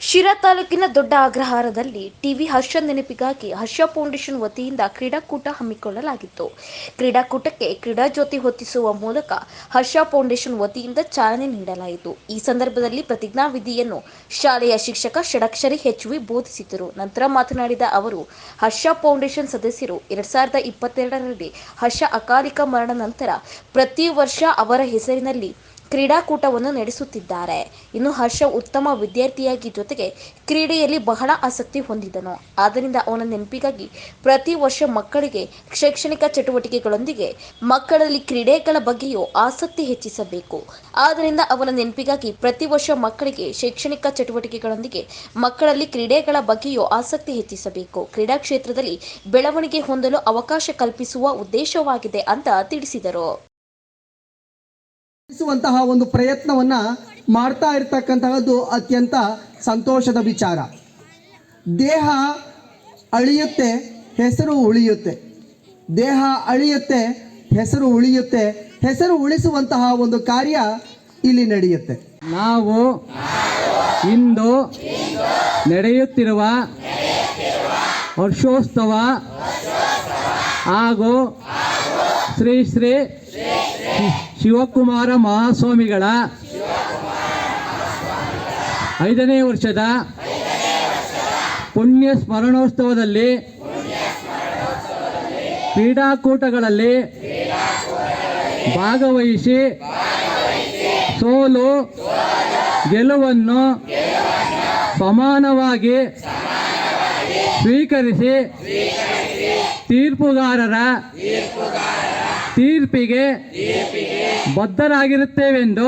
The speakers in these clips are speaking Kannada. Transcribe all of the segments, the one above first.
ಶಿರಾ ತಾಲೂಕಿನ ದೊಡ್ಡ ಅಗ್ರಹಾರದಲ್ಲಿ ಟಿವಿ ಹರ್ಷ ನೆನಪಿಗಾಗಿ ಹರ್ಷ ಫೌಂಡೇಶನ್ ವತಿಯಿಂದ ಕ್ರೀಡಾಕೂಟ ಹಮ್ಮಿಕೊಳ್ಳಲಾಗಿತ್ತು. ಕ್ರೀಡಾಕೂಟಕ್ಕೆ ಕ್ರೀಡಾಜ್ಯೋತಿ ಹೊತ್ತಿಸುವ ಮೂಲಕ ಹರ್ಷ ಫೌಂಡೇಶನ್ ವತಿಯಿಂದ ಚಾಲನೆ ನೀಡಲಾಯಿತು. ಈ ಸಂದರ್ಭದಲ್ಲಿ ಪ್ರತಿಜ್ಞಾವಿಧಿಯನ್ನು ಶಾಲೆಯ ಶಿಕ್ಷಕ ಷಡಕ್ಷರಿ ಎಚ್.ವಿ. ಬೋಧಿಸಿದರು. ನಂತರ ಮಾತನಾಡಿದ ಅವರು, ಹರ್ಷ ಫೌಂಡೇಶನ್ ಸದಸ್ಯರು 2022ರಲ್ಲಿ ಹರ್ಷ ಅಕಾಲಿಕ ಮರಣ ನಂತರ ಪ್ರತಿ ವರ್ಷ ಅವರ ಹೆಸರಿನಲ್ಲಿ ಕ್ರೀಡಾಕೂಟವನ್ನು ನಡೆಸುತ್ತಿದ್ದಾರೆ. ಇನ್ನು ಹರ್ಷ ಉತ್ತಮ ವಿದ್ಯಾರ್ಥಿಯಾಗಿ ಜೊತೆಗೆ ಕ್ರೀಡೆಯಲ್ಲಿ ಬಹಳ ಆಸಕ್ತಿ ಹೊಂದಿದ್ದನು. ಆದ್ದರಿಂದ ಅವನ ನೆನಪಿಗಾಗಿ ಪ್ರತಿ ವರ್ಷ ಮಕ್ಕಳಿಗೆ ಶೈಕ್ಷಣಿಕ ಚಟುವಟಿಕೆಗಳೊಂದಿಗೆ ಮಕ್ಕಳಲ್ಲಿ ಕ್ರೀಡೆಗಳ ಬಗ್ಗೆಯೂ ಆಸಕ್ತಿ ಹೆಚ್ಚಿಸಬೇಕು. ಆದ್ದರಿಂದ ಅವನ ನೆನಪಿಗಾಗಿ ಪ್ರತಿ ವರ್ಷ ಮಕ್ಕಳಿಗೆ ಶೈಕ್ಷಣಿಕ ಚಟುವಟಿಕೆಗಳೊಂದಿಗೆ ಮಕ್ಕಳಲ್ಲಿ ಕ್ರೀಡೆಗಳ ಬಗ್ಗೆಯೂ ಆಸಕ್ತಿ ಹೆಚ್ಚಿಸಬೇಕು. ಕ್ರೀಡಾ ಕ್ಷೇತ್ರದಲ್ಲಿ ಬೆಳವಣಿಗೆ ಹೊಂದಲು ಅವಕಾಶ ಕಲ್ಪಿಸುವ ಉದ್ದೇಶವಾಗಿದೆ ಅಂತ ತಿಳಿಸಿದರು. ಒಂದು ಪ್ರಯತ್ನವನ್ನ ಮಾಡ್ತಾ ಇರತಕ್ಕಂತಹದ್ದು ಅತ್ಯಂತ ಸಂತೋಷದ ವಿಚಾರ. ದೇಹ ಅಳಿಯುತ್ತೆ, ಹೆಸರು ಉಳಿಯುತ್ತೆ. ದೇಹ ಅಳಿಯುತ್ತೆ, ಹೆಸರು ಉಳಿಯುತ್ತೆ. ಹೆಸರು ಉಳಿಸುವಂತಹ ಒಂದು ಕಾರ್ಯ ಇಲ್ಲಿ ನಡೆಯುತ್ತೆ. ನಾವು ಇಂದು ನಡೆಯುತ್ತಿರುವ ಹರ್ಷೋತ್ಸವ ಹಾಗೂ ಶ್ರೀ ಶ್ರೀ ಶಿವಕುಮಾರ ಮಹಾಸ್ವಾಮಿಗಳ 5ನೇ ವರ್ಷದ ಪುಣ್ಯ ಸ್ಮರಣೋತ್ಸವದಲ್ಲಿ ಕ್ರೀಡಾಕೂಟಗಳಲ್ಲಿ ಭಾಗವಹಿಸಿ ಸೋಲು ಗೆಲುವನ್ನು ಸಮಾನವಾಗಿ ಸ್ವೀಕರಿಸಿ ತೀರ್ಪುಗಾರರ ತೀರ್ಪಿಗೆ ಬದ್ಧರಾಗಿರುತ್ತೇವೆಂದು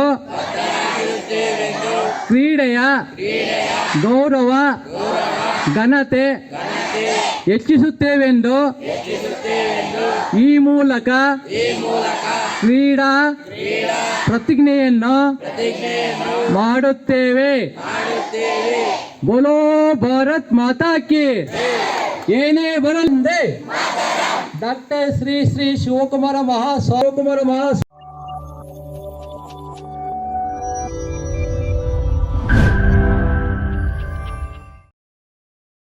ಕ್ರೀಡೆಯ ಗೌರವ ಘನತೆ ಹೆಚ್ಚಿಸುತ್ತೇವೆಂದು ಈ ಮೂಲಕ ಕ್ರೀಡಾ ಪ್ರತಿಜ್ಞೆಯನ್ನು ಮಾಡುತ್ತೇವೆ. ಬೋಲೋ ಭಾರತ್ ಮಾತಾ ಕಿ. ಏನೇ ಬರಲಿದೆ ಡಾಕ್ಟರ್ ಶ್ರೀ ಶ್ರೀ ಶಿವಕುಮಾರ ಮಹಾಸ್ವಾಮಿ